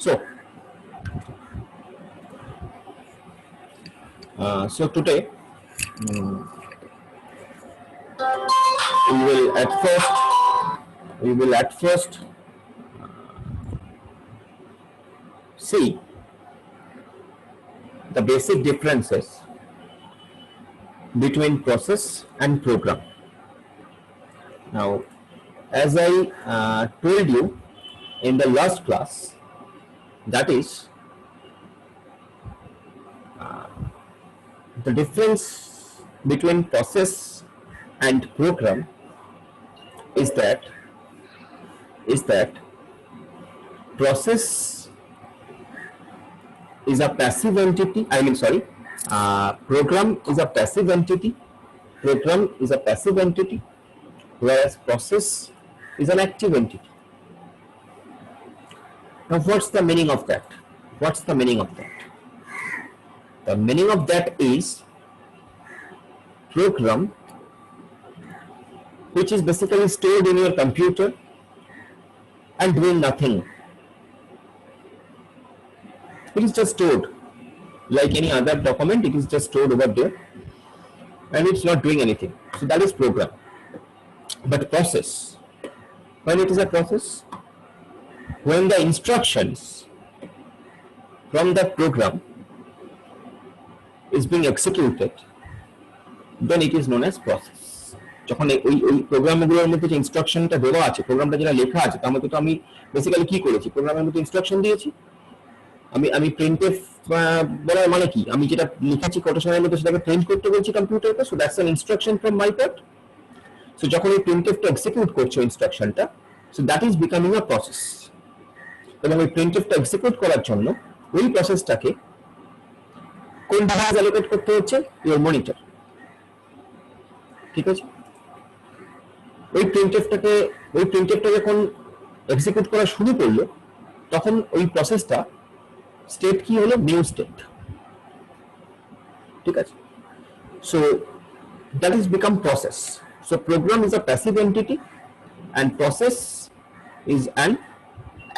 So today we will at first see the basic differences between process and program. Now, as I told you in the last class, that is the difference between process and program is that process is a passive entity. Program is a passive entity. Whereas process is an active entity. Now, what's the meaning of that? The meaning of that is program, which is basically stored in your computer and doing nothing. It is just stored like any other document. It is just stored over there and it's not doing anything. So that is program. But process, when it is a process, when the instructions from that program is being executed, then it is known as process. যখন ওই প্রোগ্রামগুলোর মধ্যে যে ইনস্ট্রাকশনটা দেওয়া আছে, প্রোগ্রামটা যেটা লেখা আছে, তার মধ্যে তো আমি বেসিক্যালি কি করেছি, প্রোগ্রামের মধ্যে ইনস্ট্রাকশন দিয়েছি। আমি প্রিন্টএফ বলার মানে কি, আমি যেটা লিখেছি কোটেশনের মধ্যে সেটাকে প্রিন্ট করতে বলছি কম্পিউটারকে। So that's an instruction from my part. So যখন এই প্রিন্টএফটা এক্সিকিউট করছে ইনস্ট্রাকশনটা, so that is becoming a process. এবং এই প্রিন্টএফটা এক্সিকিউট করার জন্য ওই প্রসেসটাকে কোন ডিভাইস অ্যালোকেট করতে হচ্ছে? Your monitor. ঠিক আছে, ওই প্রিন্টএফটা যখন এক্সিকিউট করা শুরু করলো, তখন ওই প্রসেসটা স্টেট কি হলো? New state. ঠিক আছে, so that is become process. So programme is a passive entity and process is an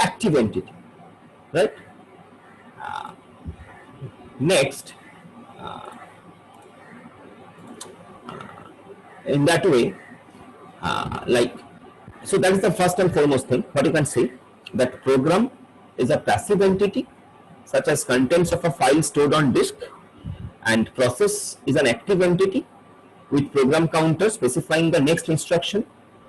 active entity, right? Next, in that way, so that is the first and foremost thing. What you can say, that program is a passive entity such as contents of a file stored on disk, and process is an active entity with program counter specifying the next instruction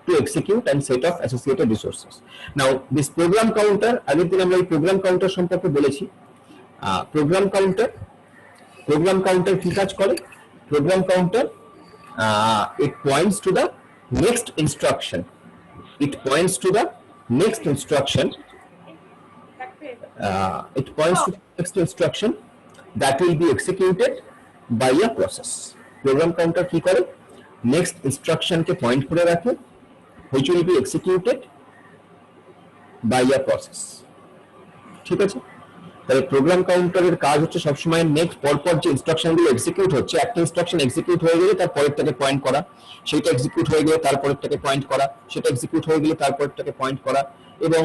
to execute and set off associated resources. Now, this program counter, আগের দিন আমরা এই program counter সম্পর্কে বলেছি। program counter কি কাজ করে? program counter it points to the next instruction. It points to the next instruction that will be executed by a process. program counter কি করে? next instruction কে point করে রাখে, which will be executed by a process. ঠিক আছে, তাহলে programme কাউন্টারের কাজ হচ্ছে সবসময় নেক্সট পরপর যে ইনস্ট্রাকশনগুলো এক্সিকিউট হচ্ছে, একটা ইনস্ট্রাকশন এক্সিকিউট হয়ে গেলে তার পরেরটাকে পয়েন্ট করা, সেটা এক্সিকিউট হয়ে গেলে তার পরেরটাকে পয়েন্ট করা, সেটা এক্সিকিউট হয়ে গেলে তার পরেরটাকে পয়েন্ট করা। এবং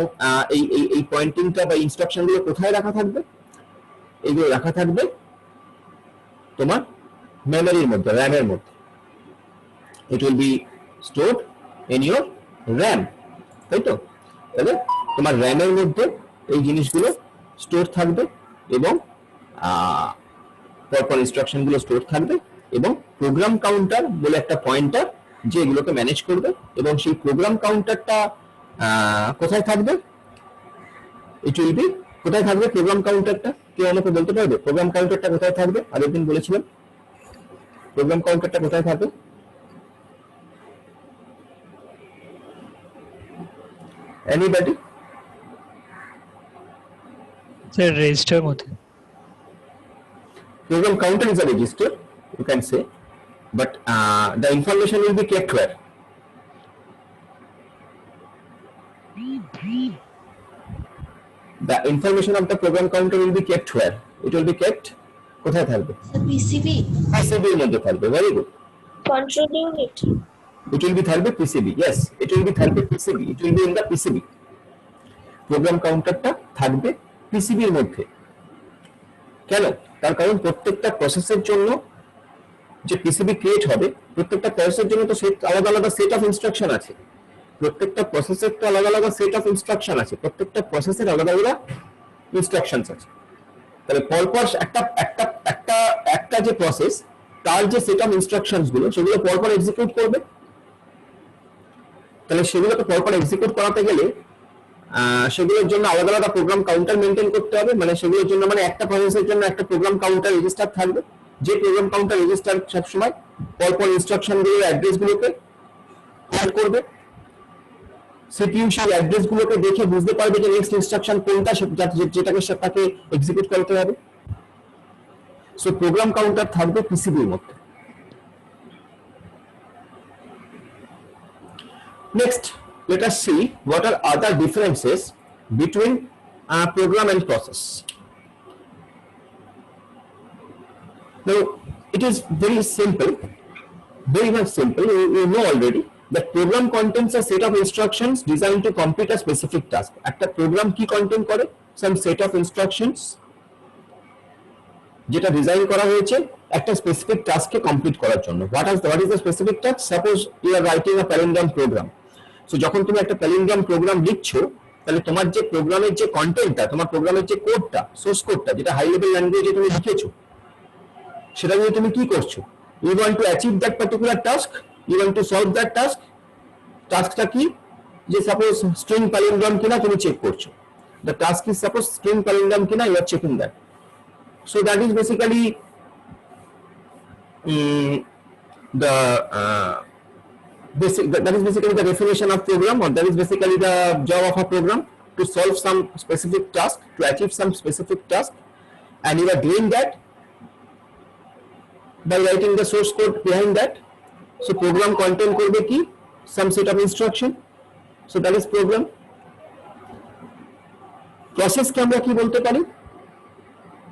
এই পয়েন্টিংটা বা ইনস্ট্রাকশনগুলো কোথায় রাখা থাকবে? এইগুলো রাখা থাকবে তোমার মেমোরির মধ্যে, র্যামের মধ্যে। It will be stored in your RAM, তাই তো? তাহলে তোমার র্যামের মধ্যে এই জিনিসগুলো স্টোর থাকবে এবং পরপর ইনস্ট্রাকশনগুলো স্টোর থাকবে, এবং প্রোগ্রাম কাউন্টার বলে একটা পয়েন্টার যে এগুলোকে ম্যানেজ করবে। এবং সেই প্রোগ্রাম কাউন্টারটা কোথায় থাকবে? ইট উইল বি, কোথায় থাকবে প্রোগ্রাম কাউন্টারটা? কেউ আমাকে বলতে পারবে প্রোগ্রাম কাউন্টারটা কোথায় থাকবে? আগের দিন বলেছিলাম প্রোগ্রাম কাউন্টারটা কোথায় থাকবে? Anybody? Sir, register mode. Program counter is a register, you can say, but the information will be kept where? The information of the program counter will be kept where? It will be kept কোথায় থাকবে? PCB এর মধ্যে থাকবে। Very good. control unit. It will be থাকবে PCB. Yes, it will be থাকবে PCB. It will be in the PCB. Program counterটা থাকবে পিসিবির মধ্যে। কেন? তার কারণ প্রত্যেকটা প্রসেসের জন্য যে পিসিবি ক্রিয়েট হবে, প্রত্যেকটা প্রসেসের জন্য তো আলাদা আলাদা সেট অফ ইনস্ট্রাকশন আছে। প্রত্যেকটা প্রসেসের তো আলাদা আলাদা সেট অফ ইনস্ট্রাকশন আছে, প্রত্যেকটা প্রসেসের আলাদা আলাদা ইনস্ট্রাকশনস আছে। তাহলে পরপর একটা একটা একটা একটা যে প্রসেস, তার যে সেট অফ ইনস্ট্রাকশনস গুলো সেগুলো পরপর এক্সিকিউট করবে। তাহলে সেগুলোকে পরপর এক্সিকিউট করাতে গেলে সেগুলোর জন্য আলাদা আলাদা প্রোগ্রাম কাউন্টার মেনটেন করতে হবে। মানে সেগুলোর জন্য মানে একটা প্রসেসের জন্য একটা প্রোগ্রাম কাউন্টার রেজিস্টার থাকবে, যে প্রোগ্রাম কাউন্টার রেজিস্টার সবসময় পরপর ইনস্ট্রাকশন গুলোর অ্যাড্রেস গুলোকে অ্যাড করবে। সিপিইউ সেই অ্যাড্রেস গুলোকে দেখে বুঝতে পারবে যে নেক্সট ইনস্ট্রাকশন কোনটা, যেটাকে তাকে এক্সিকিউট করতে হবে। সো প্রোগ্রাম কাউন্টার থাকবে পিসিবির মধ্যে। Next, let us see what are other differences between program and process. Now, it is very simple, very much simple. You know already that program contains a set of instructions designed to complete a specific task. একটা program কি contain করে? Some set of instructions যেটা design করা হয়েছে একটা specific টাস্ককে complete করার জন্য। What is the specific task? Suppose you are writing a palindrome program. So যখন তুমি একটা প্যালিন্ড্রোম প্রোগ্রাম লিখছো, তাহলে তোমার যে প্রোগ্রামের যে কন্টেন্টটা, তোমার প্রোগ্রামের যে কোডটা, সোর্স কোডটা, যেটা হাই লেভেল ল্যাঙ্গুয়েজে তুমি লিখেছো, সেটা দিয়ে তুমি কি করছো? You want to achieve that particular task, you want to solve that task. টাস্কটা কি? যে সাপোজ স্ট্রিং প্যালিন্ড্রোম কিনা তুমি চেক করছো। The task is suppose string palindrome কিনা, you are checking that. So that is basically that is basically the definition of program, or that is basically the job of a program, to solve some specific task, to achieve some specific task, and you are doing that by writing the source code behind that. So program contain korbe ki some set of instruction, so that is program. Process ke amra ki bolte pari?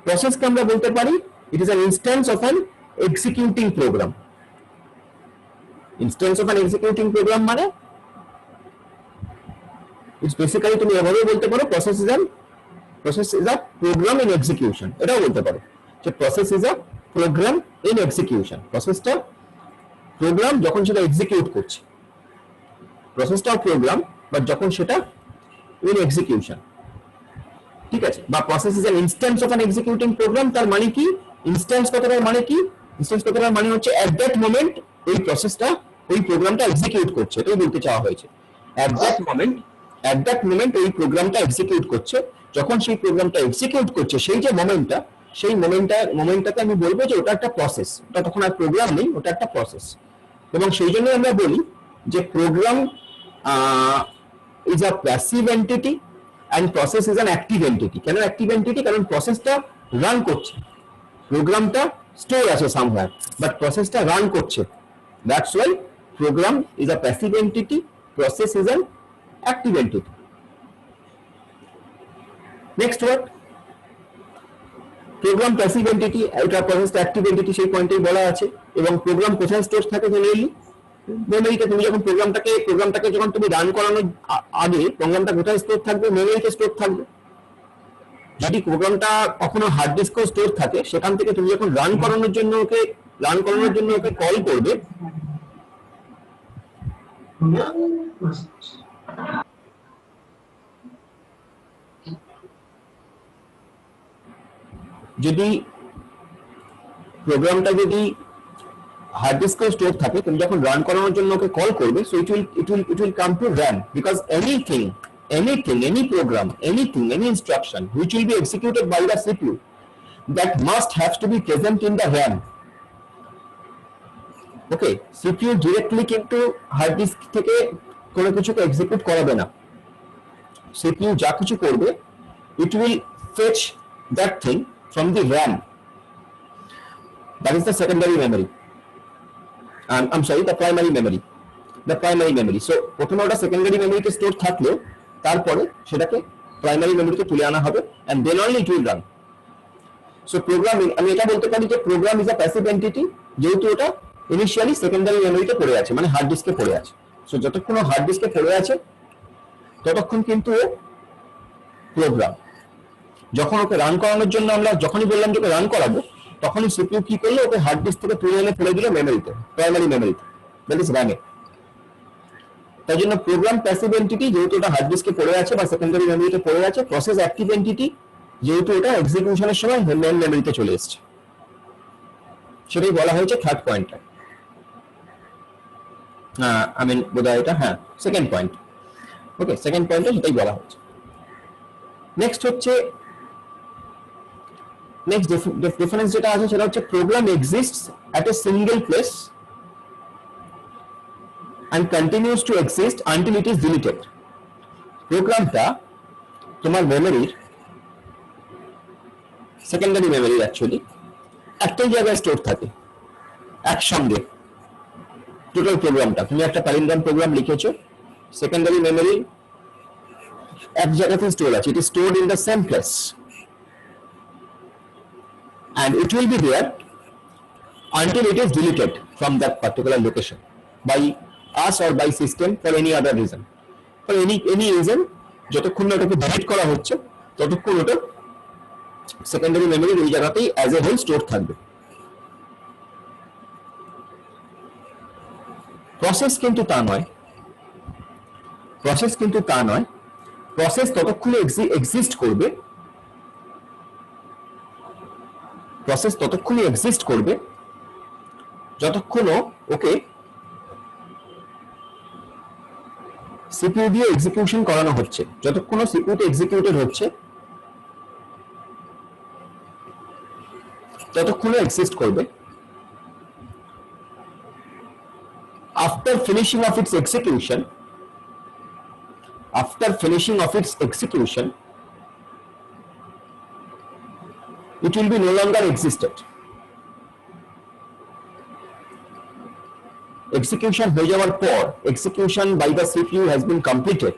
Process ke amra bolte pari it is an instance of an executing program. Instance of an executing program মানে it's basically তুমি এভাবে বলতে পারো process is a program in execution, এটাও বলতে পারো যে process is a program in execution. প্রসেসটা প্রোগ্রাম যখন সেটা এক্সিকিউট করছে, প্রসেসটাও প্রোগ্রাম বাট যখন সেটা in execution, ঠিক আছে? বা process is an instance of an executing program, তার মানে কি? ইনস্ট্যান্স কথাটার মানে কি? ইনস্ট্যান্স কথাটার মানে হচ্ছে at that moment এই প্রসেসটা, ওই প্রোগ্রামটা এক্সিকিউট করছে, এটাই বলতে চাওয়া হয়েছে। at that moment ওই প্রোগ্রামটা এক্সিকিউট করছে। যখন সেই প্রোগ্রামটা এক্সিকিউট করছে, সেই যে মোমেন্টটা, সেই মোমেন্টটাতে আমি বলবো যে ওটা একটা প্রসেস। ওটা তখন আর প্রোগ্রাম নেই, ওটা একটা প্রসেস। এবং সেই জন্য আমরা বলি যে programme is a passive entity and process is an active entity. কেন অ্যাক্টিভ এন্টিটি? কারণ প্রসেসটা রান করছে, প্রোগ্রামটা স্টোর আছে সামহার, বাট প্রসেসটা রান করছে। That's why program is a passive entity, process is an active entity. Next word, program passive entity, এটা process active entity, সেই পয়েন্টেই বলা আছে। এবং প্রোগ্রাম কোথায় স্টোর থাকে? জেনারেলি মেমোরিতে। তুমি যখন প্রোগ্রামটাকে যখন তুমি রান করানোর আগে প্রোগ্রামটা কোথায় স্টোর থাকবে? মেমোরিতে স্টোর থাকবে। যদি প্রোগ্রামটা কখনো হার্ড ডিস্কেও স্টোর থাকে, সেখান থেকে তুমি যখন রান করানোর জন্য ওকে কল করবে, যদি প্রোগ্রামটা যদি হার্ড ডিস্কে স্টোর থাকে, তুমি যখন রান করানোর জন্য ওকে কল করবে, so it will come to RAM, because any program, any instruction which will be executed by the CPU, that must have to be present in the RAM. Okay, CPU directly কিন্তু hard disk থেকে কোনো কিছুকে execute করাবে না। CPU যা কিছু করবে, it will fetch that thing from the RAM. That is the secondary memory. I'm sorry, the primary memory. So প্রথমে ওটা সেকেন্ডারি মেমোরিতে স্টোর থাকলেও তারপরে সেটাকে প্রাইমারি মেমোরিতে তুলে আনা হবে, and then only it will run. So programming, আমি এটা বলতে পারি যে program is a passive entity, যেহেতু ওটা ইনিশিয়ালি সেকেন্ডারি মেমোরিতে পড়ে আছে, মানে হার্ড ডিস্কে পড়ে আছে। সো যতক্ষণ হার্ড ডিস্কে পড়ে আছে ততক্ষণ কিন্তু প্রোগ্রাম। যখন ওকে রান করানোর জন্য আমরা যখনই বললাম যে ওকে রান করাবো, তখনই সিপিইউ কি করলো, ওকে হার্ড ডিস্ক থেকে তুলে এনে ফেলে দিল মেমোরিতে, প্রাইমারি মেমোরিতে, দ্যাট ইজ র্যামে। তাই জন্য প্রোগ্রাম প্যাসিভ এন্টিটি যেহেতু ওটা হার্ড ডিস্কে পড়ে আছে বা সেকেন্ডারি মেমোরিতে পড়ে আছে, প্রসেস অ্যাক্টিভ এন্টিটি যেহেতু এটা এক্সিকিউশনের সময় মেইন মেমোরিতে চলে এসেছে, সেটাই বলা হয়েছে থার্ড পয়েন্টটা। আই মিন বোধহয় এটা হ্যাঁ সেকেন্ড পয়েন্ট। ওকে, সেকেন্ড পয়েন্টে সেটাই বলা হচ্ছে। নেক্সট হচ্ছে নেক্সট ডিফারেন্স যেটা আছে সেটা হচ্ছে program exists at a single place and continues to exist until it is deleted. প্রোগ্রামটা তোমার মেমোরির, সেকেন্ডারি মেমোরি অ্যাকচুয়ালি একটাই জায়গায় স্টোর থাকে একসঙ্গে। টোটাল প্রোগ্রামটা তুমি একটা প্যালিন্ড্রোম প্রোগ্রাম লিখেছো, সেকেন্ডারি মেমোরি এক জায়গাতে স্টোর আছে, it is stored in the same place and it will be there until it is deleted from that particular location by us or by system for any other reason. For any reason, যতক্ষণ না ওটাকে delete করা হচ্ছে ততক্ষণ ওটা secondary মেমোরির ওই জায়গাতেই অ্যাজ এ হোল স্টোর থাকবে। প্রসেস কিন্তু তা নয়, প্রসেস কিন্তু তা নয়। প্রসেস ততক্ষণ এক্সিস্ট করবে, প্রসেস ততক্ষণই এক্সিস্ট করবে যতক্ষণ ওকে সিপিইউ দিয়ে এক্সিকিউশন করানো হচ্ছে, যতক্ষণ সিপিইউতে এক্সিকিউটেড হচ্ছে ততক্ষণ এক্সিস্ট করবে। After finishing of its execution, after finishing of its execution it will be no longer existed. Execution হয়ে যাওয়ার পর, execution by the CPU has been completed,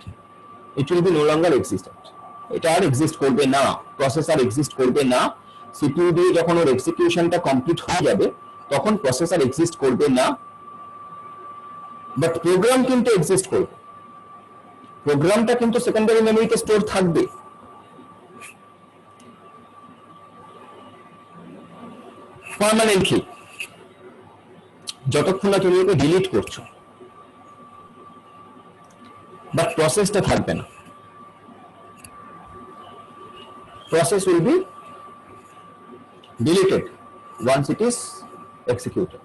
it will be no longer existed. এটা আর exist করবে না, processor exist করবে না। CPU দিয়ে যখন ওর এক্সিকিউশনটা কমপ্লিট হয়ে যাবে তখন প্রসেসর এক্সিস্ট করবে না, বাট প্রোগ্রাম কিন্তু এক্সিস্ট করবে। প্রোগ্রামটা কিন্তু সেকেন্ডারি মেমোরিতে স্টোর থাকবে। পার্মানেন্টলি, যতক্ষণ না তুমি ওকে ডিলিট করছো, বাট প্রসেসটা থাকবে না। Process will be deleted once it is executed.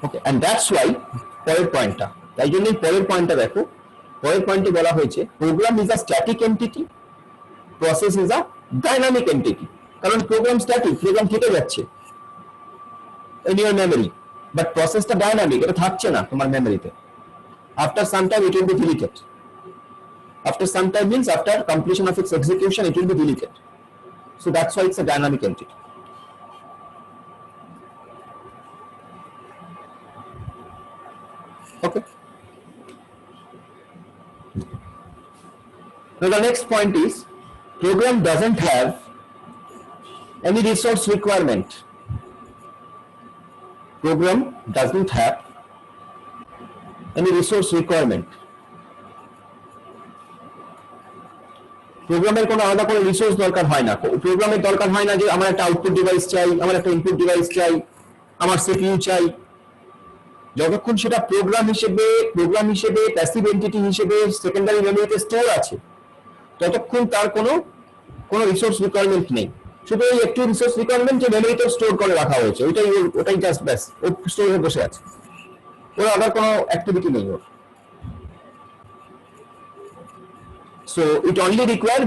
Okay, and that's why পরের পয়েন্টটা, তাই জন্যই পরের পয়েন্টটা দেখো, পরের পয়েন্টে বলা হয়েছে programme is a static entity, process is a dynamic entity. কারণ প্রোগ্রাম স্ট্যাটিক, প্রোগ্রাম কেটে যাচ্ছে in your memory, but প্রসেসটা ডাইনামিক, এটা থাকছে না তোমার মেমোরিতে। after some time it will be deleted, after some time means after completion of its execution it will be deleted, so that's why it's a dynamic entity. Okay, now the next point is program doesn't have any resource requirement. Program doesn't have any resource requirement. প্রোগ্রামের কোনো আলাদা কোনো resource দরকার হয় না। প্রোগ্রামের দরকার হয় না যে আমার একটা আউটপুট ডিভাইস চাই, আমার একটা ইনপুট ডিভাইস চাই, আমার সিপিইউ চাই। যতক্ষণ সেটা প্রোগ্রাম হিসেবে প্যাসিভ এন্টিটি হিসেবে সেকেন্ডারি মেমোরিতে স্টোর আছে ততক্ষণ তার কোনো রিসোর্স রিকোয়ারমেন্ট নেই। শুধু ওই একটু রিসোর্স রিকোয়ারমেন্ট যে মেমোরিতে স্টোর করে রাখা হয়েছে, ওটাই জাস্ট ব্যাস, ও স্টোর হয়ে বসে আছে, ওর আবার কোনো অ্যাক্টিভিটি নেই ওর। So it only require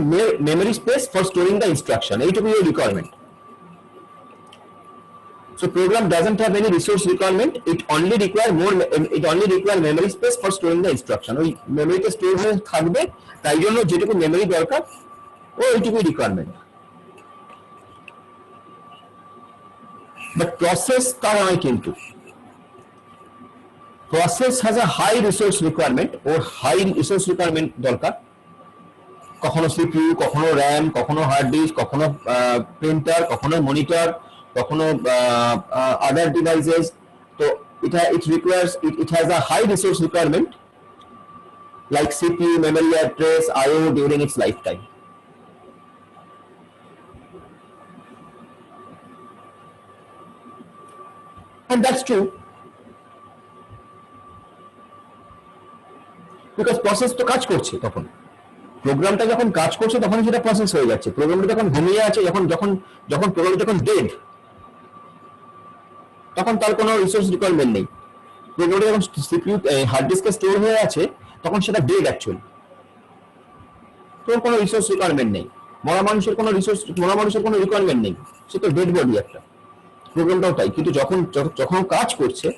memory space for storing the instruction. এইটুকুই ওর requirement. So program doesn't have any resource requirement. It only require memory space for storing the instruction. ওই মেমোরিতে স্টোর হয়ে থাকবে, তাই জন্য যেটুকু মেমোরি দরকার ওইটুকুই রিকোয়ারমেন্ট। But process তা নয় কিন্তু। Process has a high resource requirement, ওর হাই রিসোর্স রিকোয়ারমেন্ট দরকার। কখনো সিপিইউ, কখনো র্যাম, কখনো হার্ড ডিস্ক, কখনো প্রিন্টার, কখনো মনিটর, কখনো আদার ডিভাইসেস। তো it has a high resource requirement, like CPU, memory address, IO during its lifetime. And that's true. Because process তো কাজ করছে তখন, প্রোগ্রামটা যখন কাজ করছে তখন সেটা প্রসেস হয়ে যাচ্ছে। প্রোগ্রামটা যখন ঘুমিয়ে আছে, যখন যখন যখন প্রোগ্রামটা যখন ডেড, তখন তার কোনো রিসোর্স রিকোয়ারমেন্ট নেই। প্রোগ্রামটা যখন সিপিইউ হার্ড ডিস্কে স্টোর হয়ে আছে তখন সেটা ডেড অ্যাকচুয়ালি, তোর কোনো রিসোর্স রিকোয়ারমেন্ট নেই। মরা মানুষের কোনো রিকোয়ারমেন্ট নেই, সে তো ডেড বডি একটা। প্রোগ্রামটাও তাই, কিন্তু যখন যখন কাজ করছে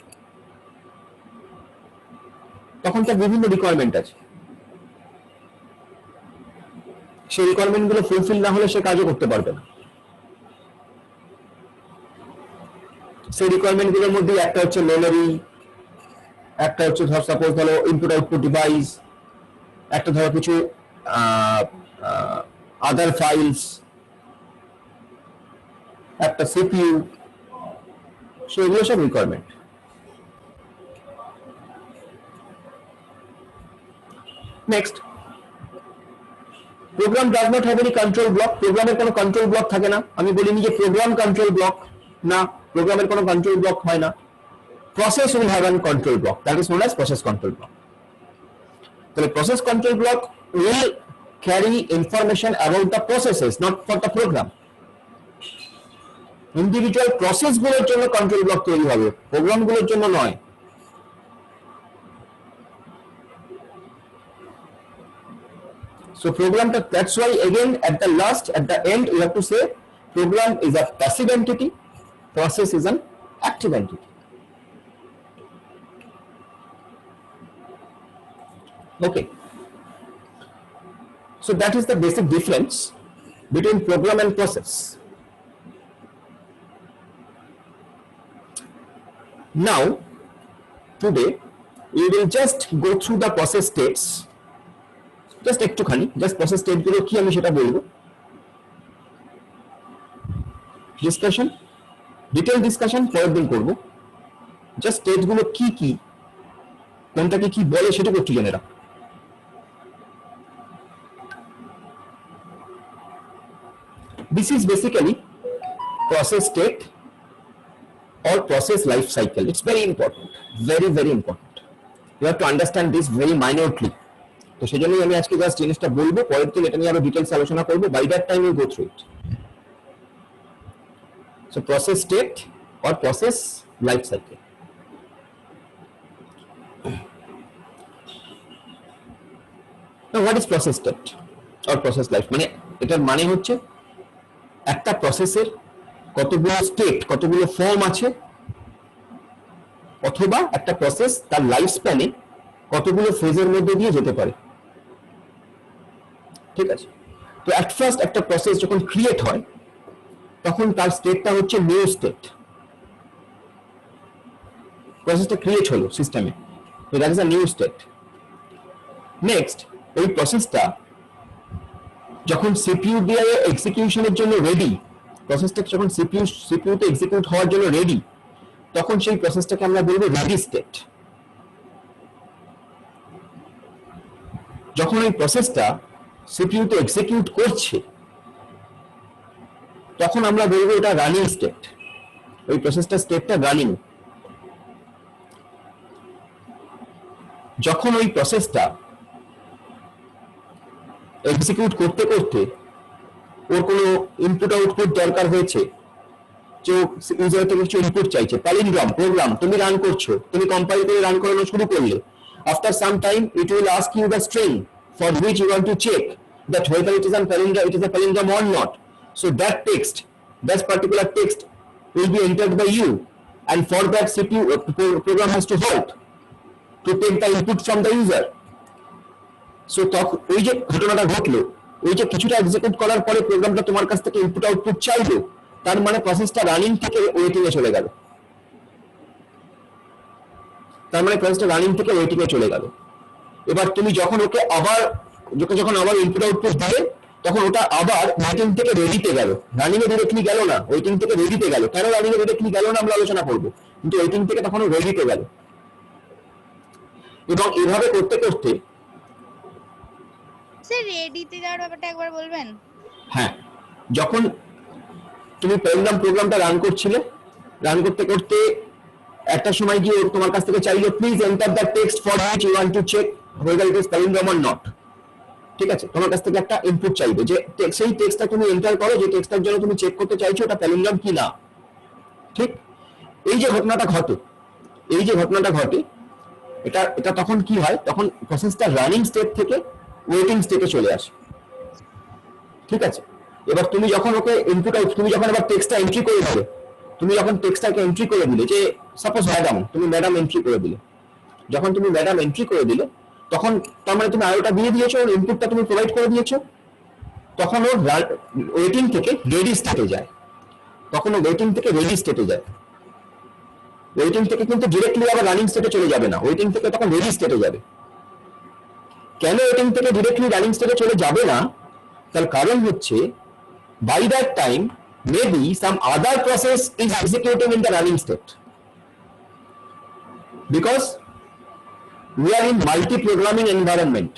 তখন তার বিভিন্ন রিকোয়ারমেন্ট আছে, সেই রিকোয়ারমেন্ট গুলো ফুলফিল না হলে সে কাজও করতে পারবে না। সেই রিকোয়ারমেন্ট গুলোর মধ্যে একটা হচ্ছে মেমোরি, একটা হচ্ছে ধর সাপোজ ধরো ইনপুট আউটপুট ডিভাইস, একটা ধরো কিছু আদার ফাইলস, একটা সিপিইউ, সো এগুলো সব requirement. Next, program does not have any control block. প্রোগ্রামের কোনো কন্ট্রোল ব্লক থাকে না। আমি বলিনি যে প্রোগ্রাম কন্ট্রোল ব্লক, না, প্রোগ্রামের কোনো কন্ট্রোল ব্লক হয় না। Process will have an control block, that is known as process control block. তাহলে process control block will carry information about the processes, not for the program. Individual process গুলোর জন্য control block তৈরি হবে, programme গুলোর জন্য নয়। So program, that's why again at the last, at the end, you have to say program is a passive entity, process is an active entity. Okay. So that is the basic difference between program and process. Now, today, we will just go through the process states. Just একটুখানি, just process স্টেটগুলো কি আমি সেটা বলবো। Discussion, detail discussion পরের দিন করবো। Just স্টেটগুলো কি কি, কোনটাকে কি বলে সেটা একটু জেনে রাখ। This is basically process state or process life cycle. It's very important, very very important. You have to understand this very minutely. তো সেজন্যই আমি আজকে জাস্ট জিনিসটা বলবো, পরের দিন এটা নিয়ে আরো ডিটেইলস আলোচনা করবো। By that time you go through it. So process state or process life cycle. Now what is process state or process life? মানে এটার মানে হচ্ছে একটা প্রসেসের কতগুলো স্টেট, কতগুলো ফর্ম আছে, অথবা একটা প্রসেস তার লাইফ স্প্যানে কতগুলো ফেজের মধ্যে দিয়ে যেতে পারে। ঠিক আছে? তো অ্যাট ফার্স্ট একটা প্রসেস যখন ক্রিয়েট হয় তখন তার স্টেটটা হচ্ছে নিউ স্টেট। প্রসেসটা ক্রিয়েট হলো সিস্টেমে, তো that is a new state. Next, ওই প্রসেসটা যখন সিপিইউ দিয়ে এক্সিকিউশনের জন্য রেডি, প্রসেসটা যখন সিপিইউতে এক্সিকিউট হওয়ার জন্য রেডি, তখন সেই প্রসেসটাকে আমরা বলবো রেডি স্টেট। যখন ওই প্রসেসটা সিপিইউতে এক্সিকিউট করছে তখন আমরা বলবো এটা রানিং স্টেট। ওই প্রসেসটা স্টেটটা রানিং। যখন ওই প্রসেসটা এক্সিকিউট করতে করতে ওর কোনো ইনপুট আউটপুট দরকার হয়েছে, যে ইউজার থেকে কিছু ইনপুট চাইছে, প্যালিন্ড্রম প্রোগ্রাম তুমি রান করছো, তুমি কম্পাইল করে রান করানো শুরু করলে, after some time it will ask you the string for which you want to check that whether it is a palindrome or not. So that text, that particular text will be entered by you, and for that CPU program has to halt to take the input from the user. So ওই যে ঘটনাটা ঘটলো, ওই যে কিছুটা execute করার পরে প্রোগ্রামটা তোমার কাছ থেকে ইনপুট আউটপুট চাইলো, তার মানে প্রসেসটা রানিং থেকে ওয়েটিং এ চলে গেল। তার মানে প্রসেসটা রানিং থেকে ওয়েটিং এ চলে গেল। এবার তুমি যখন যখন আবার ইনপুট আউটপুট দিলে তখন ওটা আবার ওয়েটিং থেকে রেডিতে গেল, রানিং এ ডিরেক্টলি গেল না, ওয়েটিং থেকে রেডিতে গেল। কেন রানিং এ ডিরেক্টলি গেল না আমরা আলোচনা করব, কিন্তু ওয়েটিং থেকে তখন রেডিতে গেল। এবং এভাবে করতে করতে স্যার রেডিতে যাওয়ার ব্যাপারটা একবার বলবেন? হ্যাঁ, যখন তুমি প্যারালাল প্রোগ্রামটা রান করছিলে, রান করতে করতে একটা সময় গিয়ে তোমার কাছ থেকে চাইলো please enter the text for which you want to check whether it is palindrome or not, ঠিক আছে? তোমার কাছ থেকে একটা ইনপুট চাইবে যে সেই টেক্সটটা তুমি এন্টার করো যে টেক্সটটার জন্য তুমি চেক করতে চাইছো ওটা প্যালিন্ড্রোম কি না। ঠিক এই যে ঘটনাটা ঘটে এটা তখন কি হয়, তখন প্রসেসটা রানিং স্টেট থেকে ওয়েটিং স্টেটে চলে আসে। ঠিক আছে, এবার তুমি যখন ওকে ইনপুট তুমি যখন আবার টেক্সটটা এন্ট্রি করে দিলে, তুমি যখন টেক্সটটাকে এন্ট্রি করে দিলে যে সাপোজ তুমি ম্যাডাম এন্ট্রি করে দিলে, যখন তুমি ম্যাডাম এন্ট্রি করে দিলে তখন তার মানে তুমি আইওটা দিয়ে দিয়েছো, ওর ইনপুটটা তুমি প্রোভাইড করে দিয়েছো, তখন ওর ওয়েটিং থেকে রেডি স্টেটে যায়। তখন ও ওয়েটিং থেকে রেডি স্টেটে যায়। ওয়েটিং থেকে কিন্তু ডিরেক্টলি আবার রানিং স্টেটে চলে যাবে না, ওয়েটিং থেকে তখন রেডি স্টেটে যাবে। কেন ওয়েটিং থেকে ডিরেক্টলি রানিং স্টেটে চলে যাবে না? তার কারণ হচ্ছে by that time maybe some other process is executing in the running state, because we are in multi-programming environment.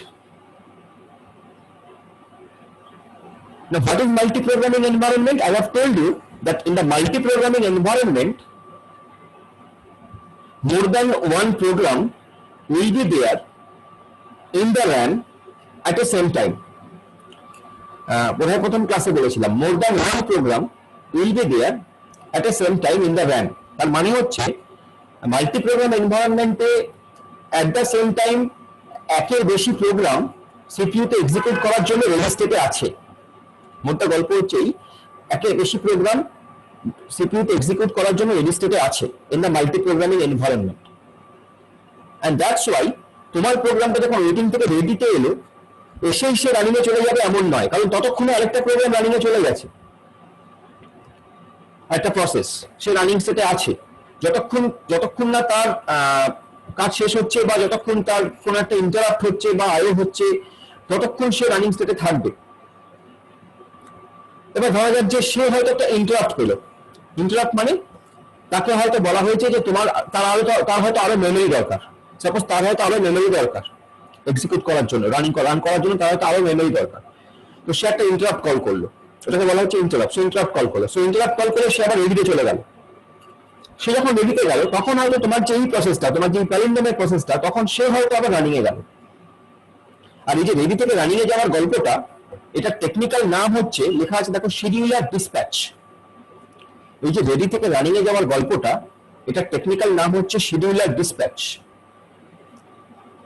Now what is multi-programming environment? I have told you that in the multi-programming environment more than one program will be there in the RAM at the same time. বোধহয় প্রথম ক্লাসে বলেছিলাম more than one program will be there at a same time in the RAM. তার মানে হচ্ছে multi program এনভায়রনমেন্টে at the same time একের বেশি প্রোগ্রাম সিপিইউতে এক্সিকিউট করার জন্য রেডি স্টেটে আছে। মোটটা গল্প হচ্ছে একের বেশি প্রোগ্রাম সিপিইউতে এক্সিকিউট করার জন্য রেডি স্টেটে আছে in the multi programming environment. And that's why তোমার প্রোগ্রামটা যখন ওয়েটিং থেকে রেডিতে এলো এসেই সে রানিং এ চলে যাবে এমন নয়, কারণ ততক্ষণে আরেকটা প্রোগ্রাম রানিং এ চলে গেছে, একটা প্রসেস সে রানিং স্টেটে আছে। যতক্ষণ না তার কাজ শেষ হচ্ছে বা যতক্ষণ তার কোনো একটা ইন্টারাপ্ট হচ্ছে বা আইও হচ্ছে ততক্ষণ সে রানিং স্টেটে থাকবে। এবার ধরা যাক যে সে হয়তো একটা ইন্টারাপ্ট পেল। ইন্টারাপ্ট মানে তাকে হয়তো বলা হয়েছে যে তার হয়তো আরো মেমোরি দরকার, সাপোজ তার হয়তো আরো মেমোরি দরকার এক্সিকিউট করার জন্য, রান করার জন্য তার হয়তো আরো মেমোরি দরকার। তো সে একটা ইন্টারাপ্ট কল করলো, এটাকে বলা হচ্ছে ইন্টারাপ্ট। সে ইন্টারাপ্ট কল করলো, সো ইন্টারাপ্ট কল করে সে আবার রেডিতে চলে গেল। সে যখন রেডিতে গেল তখন হয়তো তোমার যে এই প্রসেসটা, তোমার যে প্যালিন্ড্রোমের প্রসেসটা, তখন সে হয়তো আবার রানিং এ গেল। আর এই যে রেডি থেকে রানিং এ যাওয়ার গল্পটা, এটা টেকনিক্যাল নাম হচ্ছে, লেখা আছে দেখো শিডিউলার ডিসপ্যাচ। এই যে রেডি থেকে রানিং এ যাওয়ার গল্পটা, এটা টেকনিক্যাল নাম হচ্ছে শিডিউলার ডিসপ্যাচ।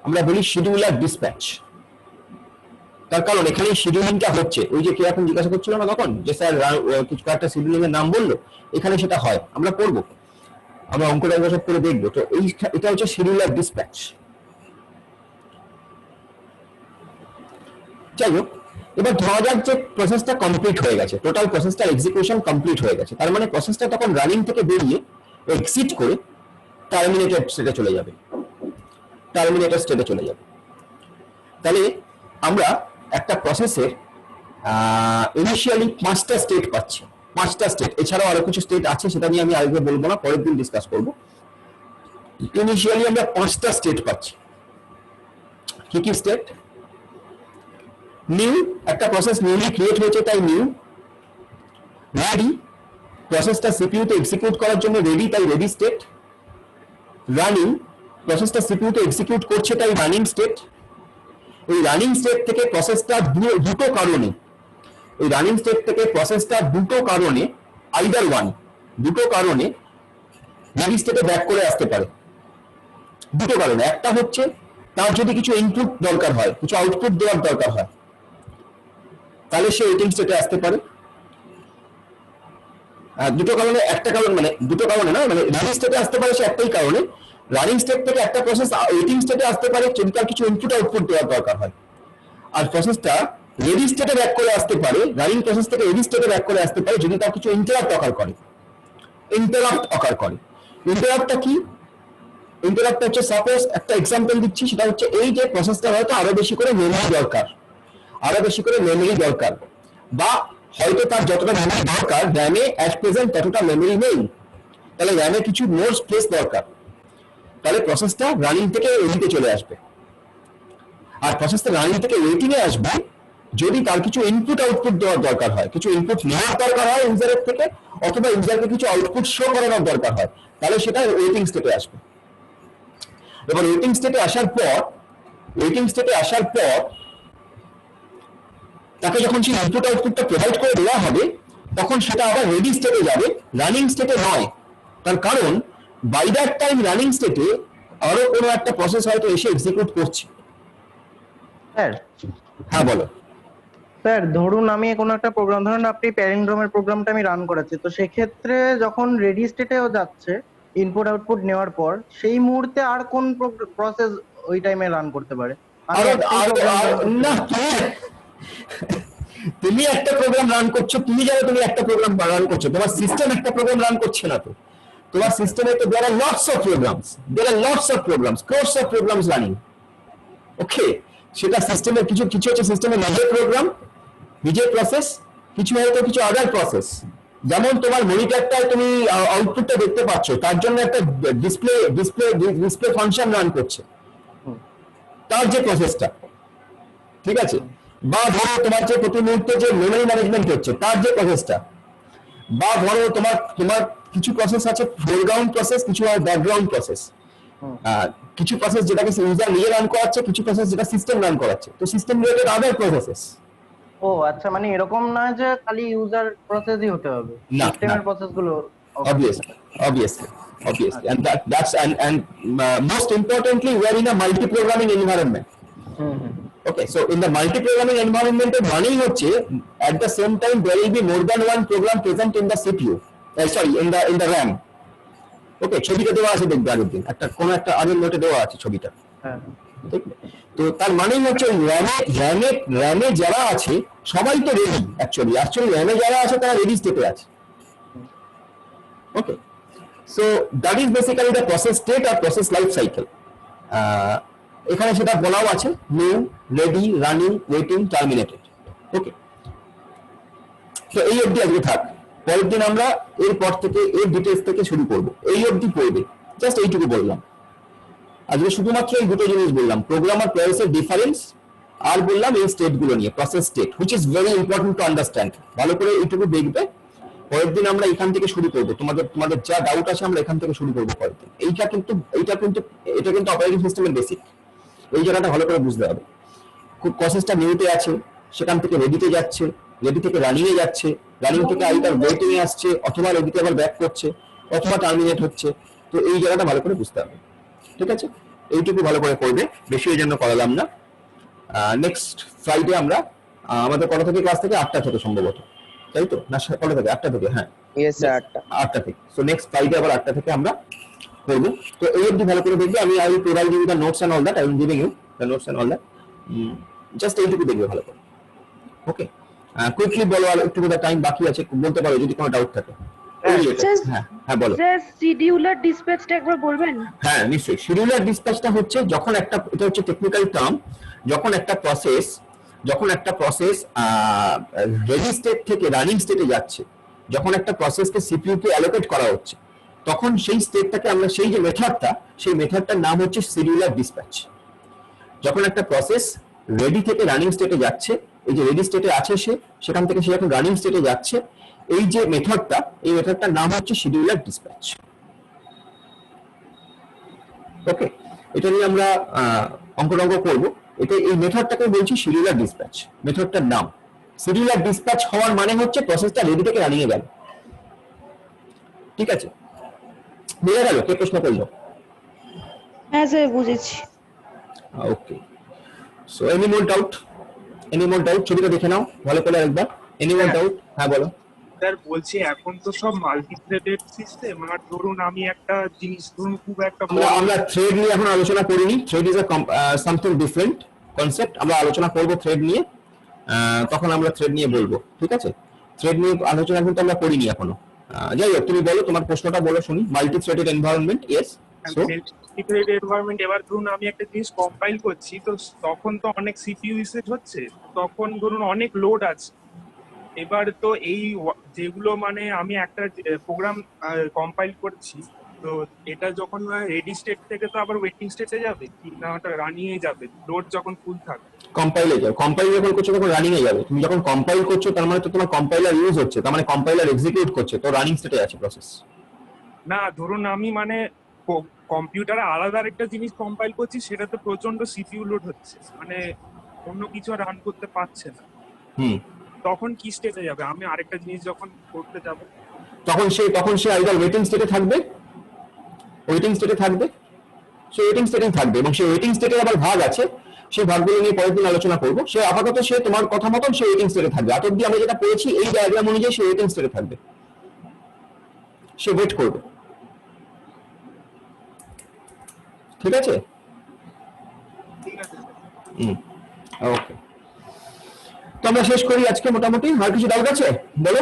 আমরা বলি শিডিউলার ডিসপ্যাচ, তার কারণ এখানে শিডিউলিংটা হচ্ছে। ওই যে কে এখন জিজ্ঞাসা করছিল না তখন যে স্যার কিছু একটা শিডিউলিং এর নাম বললো, এখানে সেটা হয়, আমরা পড়বো, আমরা অঙ্কটা সব করে দেখবো। তো এটা হচ্ছে শিডিউলার ডিসপ্যাচ। যাই হোক, এবার ধরা যাক যে প্রসেসটা কমপ্লিট হয়ে গেছে, টোটাল প্রসেসটা এক্সিকিউশন কমপ্লিট হয়ে গেছে। তার মানে প্রসেসটা তখন রানিং থেকে বেরিয়ে এক্সিট করে টার্মিনেটেড স্টেটে চলে যাবে, টার্মিনেটেড স্টেটে চলে যাবে। তাহলে আমরা একটা প্রসেসের ইনিশিয়ালি 5টা স্টেট পাচ্ছি, 5টা স্টেট। এছাড়াও আরো কিছু স্টেট আছে, সেটা নিয়ে আমি আগে বলবো না, পরের দিন ডিসকাস করবো। ইনিশিয়ালি আমরা 5টা স্টেট পাচ্ছি। কি কি স্টেট? নিউ, একটা প্রসেস নিউলি ক্রিয়েট হয়েছে তাই নিউ। রেডি, প্রসেসটা সিপিইউতে এক্সিকিউট করার জন্য রেডি তাই রেডি স্টেট। রানিং, প্রসেসটা সিপিইউতে এক্সিকিউট করছে তাই রানিং স্টেট। এই রানিং স্টেট থেকে প্রসেসটা দুটো কারণে, এই রানিং স্টেট থেকে প্রসেসটা দুটো কারণে, আইদার ওয়ান, দুটো কারণে রেডি স্টেটে ব্যাক করে আসতে পারে। দুটো কারণে, একটা হচ্ছে তার যদি কিছু ইনপুট দরকার হয়, কিছু আউটপুট দেওয়ার দরকার হয়, তাহলে সে ওয়েটিং স্টেটে আসতে পারে। দুটো কারণে, একটা কারণ মানে দুটো কারণে না, মানে রানিং স্টেটে আসতে পারে সে একটাই কারণে। রানিং স্টেট থেকে একটা প্রসেস ওয়েটিং স্টেটে আসতে পারে যদি তার কিছু ইনপুট আউটপুট দেওয়ার দরকার হয়। আর প্রসেসটা রেডি স্টেটে ব্যাক করে আসতে পারে, রানিং প্রসেস থেকে রেডি স্টেটে ব্যাক করে আসতে পারে যদি তার কিছু ইন্টারাপ্ট অকার করে। ইন্টারাপ্টটা কি? ইন্টারাপ্ট হচ্ছে, সাপোজ একটা এক্সাম্পল দিচ্ছি, সেটা হচ্ছে এই যে প্রসেসটা হয়তো আরো বেশি করে মেমরি দরকার, বা হয়তো তার যতটা মেমরি দরকার র্যামে অ্যাট প্রেজেন্ট ততটা মেমরি নেই, তাহলে র্যামে কিছু মোর স্পেস দরকার। তাহলে প্রসেসটা রানিং থেকে রেডিতে চলে আসবে। আর প্রসেসটা রানিং থেকে ওয়েটিং এ আসবে যদি তার কিছু ইনপুট আউটপুট দেওয়ার দরকার হয়, কিছু ইনপুট নেওয়ার দরকার হয় ইউজারের থেকে, অথবা ইউজারকে কিছু আউটপুট শো করানোর দরকার হয়, তাহলে সেটা ওয়েটিং স্টেটে আসবে। এবার ওয়েটিং স্টেটে আসার পর তাকে যখন সেই ইনপুট আউটপুটটা প্রোভাইড করে দেওয়া হবে, তখন সেটা আবার রেডি স্টেটে যাবে, রানিং স্টেটে নয়। তার কারণ বাই দ্যাট টাইম রানিং স্টেটে আরো কোনো একটা প্রসেস হয়তো এসে এক্সিকিউট করছে। স্যার হ্যাঁ বলো। স্যার ধরুন আমি কোনো একটা প্রোগ্রাম, ধরুন আপনি প্যারেন্ড্রোমের প্রোগ্রামটা আমি রান করাচ্ছি, তো সেক্ষেত্রে যখন রেডি স্টেটেও যাচ্ছে ইনপুট আউটপুট নেওয়ার পর, সেই মুহূর্তে আর কোন প্রসেস ওই টাইমে রান করতে পারে? না, তুমি একটা প্রোগ্রাম রান করছো, তুমি জানো তুমি একটা প্রোগ্রাম রান করছো, তোমার সিস্টেম একটা প্রোগ্রাম রান করছে না তো। তোমার সিস্টেমে তো there are lots of programs, crores of programs running. ওকে, সেটা সিস্টেমের কিছু হচ্ছে সিস্টেমের নিজের প্রোগ্রাম, নিজের প্রসেস, কিছু হয়তো কিছু আদার প্রসেস। যেমন তোমার মনিটরটায় তুমি আউটপুটটা দেখতে পাচ্ছ, তার জন্য একটা ডিসপ্লে ফাংশন রান করছে, তার যে প্রসেসটা, ঠিক আছে? বা ধরো তোমার যে প্রতি মুহূর্তে যে মেমরি ম্যানেজমেন্ট হচ্ছে, তার যে প্রসেসটা। বা ধরো তোমার কিছু প্রসেস আছে ফোরগ্রাউন্ড প্রসেস, কিছু আর ব্যাকগ্রাউন্ড প্রসেস। কিছু প্রসেস যেটাকে ইউজার নিজে রান করাচ্ছে, কিছু প্রসেস যেটা সিস্টেম রান করাচ্ছে, তো সিস্টেম রিলেটেড আদার প্রসেসেস। ও আচ্ছা, মানে এরকম না যে খালি ইউজার প্রসেসই হতে হবে, সিস্টেমের প্রসেসগুলো। Obviously, and that's most importantly, we are in a multi-programming environment. Okay, so in the multi-programming environment, running হচ্ছে at the same time there will be more than one program present in the CPU. In the RAM. Okay, ছবিটা দেওয়া আছে, দেখবে আগের দিন কোনো একটা আগের নোটে দেওয়া আছে ছবিটা। ঠিক, তো তার মানেই হচ্ছে র্যামে যারা আছে সবাই তো রেডি। অ্যাকচুয়ালি র্যামে যারা আছে তারা রেডি স্টেটে আছে। Okay, so that is basically the process state আর প্রসেস লাইফ সাইকেল। এখানে সেটা বলাও আছে, new, ready, running, waiting, terminated. Okay, তো এই অবধি আজকে থাক। পরের দিন আমরা এরপর থেকে এর ডিটেলস থেকে শুরু করব। এই অবধি পড়বে, জাস্ট এইটুকু বললাম আজকে, শুধুমাত্র এই দুটো জিনিস বললাম, প্রোগ্রাম আর প্রসেসের ডিফারেন্স, আর বললাম এই স্টেট গুলো নিয়ে, process state, which is very important to understand. ভালো করে এইটুকু দেখবে। পরের দিন আমরা এখান থেকে শুরু করবো, তোমাদের যা ডাউট আছে আমরা এখান থেকে শুরু করবো পরের দিন। এটা কিন্তু অপারেটিং সিস্টেমের বেসিক, এই জায়গাটা ভালো করে বুঝতে হবে। প্রসেসটা নিউতে আছে, সেখান থেকে রেডিতে যাচ্ছে, রেডি থেকে রানিং এ যাচ্ছে, রানিং থেকে আইদার ওয়েটিং এ আসছে, অথবা রেডিতে আবার ব্যাক করছে, অথবা টার্মিনেট হচ্ছে। তো এই জায়গাটা ভালো করে বুঝতে হবে, ঠিক আছে? এইটুকু ভালো করে করবে, বেশি এই জন্য করালাম না। নেক্সট ফ্রাইডে আমরা আমাদের কটা থেকে ক্লাস থেকে? 8টা থেকে সম্ভবত, তাই তো? না কটা থেকে? 8টা থেকে, হ্যাঁ, 8টা থেকে। সো নেক্সট ফ্রাইডে আবার 8টা থেকে আমরা করবো। তো এই অবধি ভালো করে দেখবে। আমি I will provide you the notes and all that, I will giving you the notes and all that. Just এইটুকু দেখবে ভালো করে। ওকে, কুইকলি বলো, আর একটু টাইম বাকি আছে, বলতে পারো যদি কোনো ডাউট থাকে। হ্যাঁ বলো। স্যার শিডিউলার ডিসপ্যাচটা একবার বলবেন? হ্যাঁ নিশ্চয়ই। শিডিউলার ডিসপ্যাচটা হচ্ছে যখন এটা হচ্ছে টেকনিক্যাল টার্ম, যখন একটা প্রসেস রেডি স্টেট থেকে রানিং স্টেটে যাচ্ছে, যখন একটা প্রসেসকে সিপিইউ কে অ্যালোকেট করা হচ্ছে, তখন সেই স্টেটটাকে আমরা, সেই যে মেথডটা, সেই মেথডটার নাম হচ্ছে শিডিউলার ডিসপ্যাচ। যখন একটা প্রসেস রেডি থেকে রানিং স্টেটে যাচ্ছে, এই যে রেডি স্টেটে আছে সেখান থেকে সে যখন রানিং স্টেটে যাচ্ছে, এই যে মেথডটা, এই মেথডটার নাম হচ্ছে শিডিউলার ডিসপ্যাচ। ওকে, এটা নিয়ে আমরা অঙ্ক করব। এই মেথডটাকে বলছি শিডিউলার ডিসপ্যাচ, মেথডটার নাম। শিডিউলার ডিসপ্যাচ হওয়ার মানে হচ্ছে প্রসেসটা রেডি থেকে রানিং এ গেল, ঠিক আছে? বুঝে গেল? কে প্রশ্ন করলো? হ্যাঁ স্যার বুঝেছি। ওকে, সো এনি মোর ডাউট? ছবিটা দেখে নাও ভালো করে একবার। Any more doubt? হ্যাঁ বলো। স্যার বলছি, এখন তো সব মাল্টি থ্রেডেড সিস্টেম, আর ধরুন আমি একটা জিনিস, ধরুন খুব একটা আমরা থ্রেড নিয়ে এখন আলোচনা করিনি। Thread is something different concept. আমরা আলোচনা করব থ্রেড নিয়ে, তখন আমরা থ্রেড নিয়ে বলবো, ঠিক আছে? থ্রেড নিয়ে আলোচনা কিন্তু আমরা করিনি এখনো। যাই হোক, তুমি বলো, তোমার প্রশ্নটা বলো শুনি। Multi threaded environment, yes. So multi threaded environment, এবার ধরুন আমি একটা জিনিস কম্পাইল করছি, তো তখন তো অনেক সিপিইউ ইউসেজ হচ্ছে, তখন ধরুন অনেক লোড আছে। এবার তো এই যেগুলো, মানে আমি একটা প্রোগ্রাম কম্পাইল করছি, তো এটা যখন রেডি স্টেট থেকে তো আবার ওয়েটিং স্টেটে যাবে, কি না ওটা রানিংয়ে যাবে লোড যখন ফুল থাকবে? কম্পাইলে যাও, কম্পাইল যখন করছো তখন রানিং এ যাবে। তুমি যখন কম্পাইল করছো তার মানে তো তোমার কম্পাইলার ইউজ হচ্ছে, তার মানে কম্পাইলার এক্সিকিউট করছে, তো রানিং স্টেটে আছে প্রসেস। না ধরুন আমি মানে কম্পিউটারে আলাদা একটা জিনিস কম্পাইল করছি, সেটা তো প্রচন্ড সিপিইউ লোড হচ্ছে, মানে অন্য কিছু রান করতে পারছে না, তখন কি স্টেটে যাবে? আমি আরেকটা জিনিস যখন করতে যাব তখন সে আইদার ওয়েটিং স্টেটে থাকবে, সে ওয়েটিং স্টেটেই থাকবে, এবং সেই ওয়েটিং স্টেটের আবার ভাগ আছে, সেই ভাগগুলো নিয়ে পরের দিন আলোচনা করবো। সে আপাতত সে তোমার কথা মতন সে ওয়েটিং স্টেটে থাকবে, এত অব্দি আমরা যেটা পেয়েছি এই ডায়াগ্রাম অনুযায়ী সে ওয়েটিং স্টেটে থাকবে, সে ওয়েট করবে। ঠিক আছে? ঠিক আছে। ওকে, তো আমরা শেষ করি আজকে মোটামুটি। আর কিছু ডাউট আছে বলো?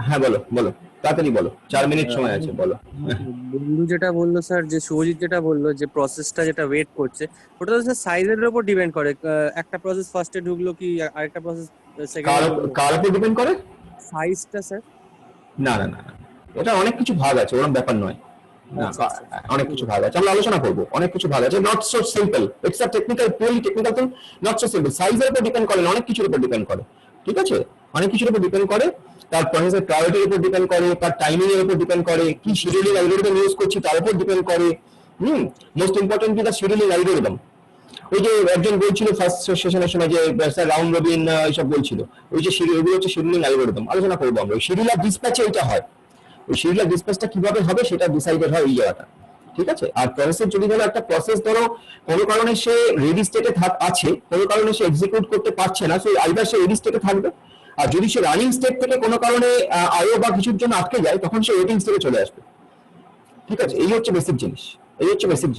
হ্যাঁ বলো বলো, তাড়াতাড়ি বলো, 4 মিনিট সময় আছে, বলো। বন্ধু যেটা বললো স্যার, যে শুভজিৎ যেটা বললো যে প্রসেসটা যেটা ওয়েট করছে, ওটা তো স্যার সাইজের উপর ডিপেন্ড করে। একটা প্রসেস ফার্স্টে ঢুকলো কি আরেকটা প্রসেস সেকেন্ডে ঢুকলো, কার উপর ডিপেন্ড করে? সাইজটা স্যার। না না না, এটা অনেক কিছু ভাগ আছে, ওরকম ব্যাপার নয়। না, অনেক কিছু ভাগ আছে, আমরা আলোচনা করবো, অনেক কিছু ভাগ আছে, not so simple, it's a technical, purely technical thing, not so simple. সাইজের উপর ডিপেন্ড করে না, অনেক কিছুর উপর ডিপেন্ড করে। ঠিক আছে? অনেক কিছুর উপর ডিপেন্ড করে, তার প্রসেসের প্রায়োরিটির উপর ডিপেন্ড করে, তার টাইমিং এর উপর ডিপেন্ড করে, কি শিডিউলিং অ্যালগরিদম ইউজ করছি তার উপর ডিপেন্ড করে। Most importantly the scheduling algorithm. ওই যে একজন বলছিল ফার্স্ট সেশনের সময় যে স্যার রাউন্ড রবিন এইসব বলছিল, ওই যে এগুলো হচ্ছে শিডিউলিং অ্যালগরিদম, আলোচনা করবো আমরা। ওই শিডিউলার ডিসপ্যাচে এটা হয়, ওই শিডিউলার ডিসপ্যাচটা কিভাবে হবে সেটা ডিসাইডেড হয় এই জায়গাটা। ঠিক আছে? আর প্রসেসের যদি ধরো একটা প্রসেস ধরো কোনো কারণে সে রেডি স্টেটে আছে, কোনো কারণে সে এক্সিকিউট করতে পারছে না, সো আইদার সে রেডি স্টেটে থাকবে, আর যদি সে রানিং স্টেট থেকে কোনো কারণে আইও বা কিছুর জন্য আটকে যায় তখন সে ওয়েটিং স্টেটে চলে আসবে। ঠিক আছে? এই হচ্ছে বেসিক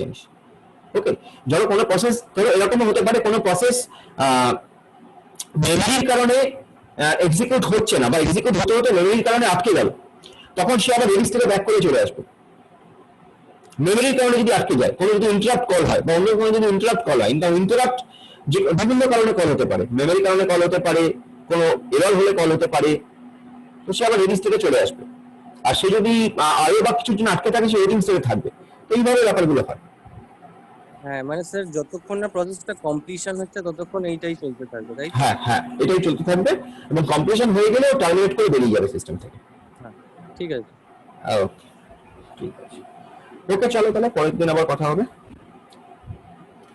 জিনিস। ওকে, ধরো কোনো প্রসেস, ধরো এরকমও হতে পারে কোনো প্রসেস মেমোরির কারণে এক্সিকিউট হচ্ছে না, বা এক্সিকিউট হতে হতে মেমোরির কারণে আটকে গেল, তখন সে আবার রেডি স্টেটে ব্যাক করে চলে আসবে। মেমোরির কারণে যদি আটকে যায়, কোনো যদি ইন্টারাপ্ট কল হয় বা অন্য কোনো যদি ইন্টারাপ্ট কল হয়, ইন্টারাপ্ট যে বিভিন্ন কারণে কল হতে পারে, মেমোরির কারণে কল হতে পারে, কোনো এরর হলে কল হতে পারে, তো সে আবার রেডি স্টেটে চলে আসবে। আর সে যদি আইও বা কিছুর জন্য আটকে থাকে, সে ওয়েটিং স্টেটে থাকবে। এইভাবে ব্যাপারগুলো হয়। হ্যাঁ মানে স্যার যতক্ষণ না প্রসেসটা কমপ্লিশন হচ্ছে ততক্ষণ এইটাই চলতে থাকবে, তাই? হ্যাঁ হ্যাঁ, এটাই চলতে থাকবে, এবং কমপ্লিশন হয়ে গেলে টার্মিনেট করে বেরিয়ে যাবে সিস্টেম থেকে। হ্যাঁ ঠিক আছে। ওকে, ঠিক আছে। ওকে, চলো তাহলে পরের দিন আবার কথা হবে।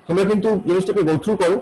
তোমরা কিন্তু জিনিসটাকে গো থ্রু করো,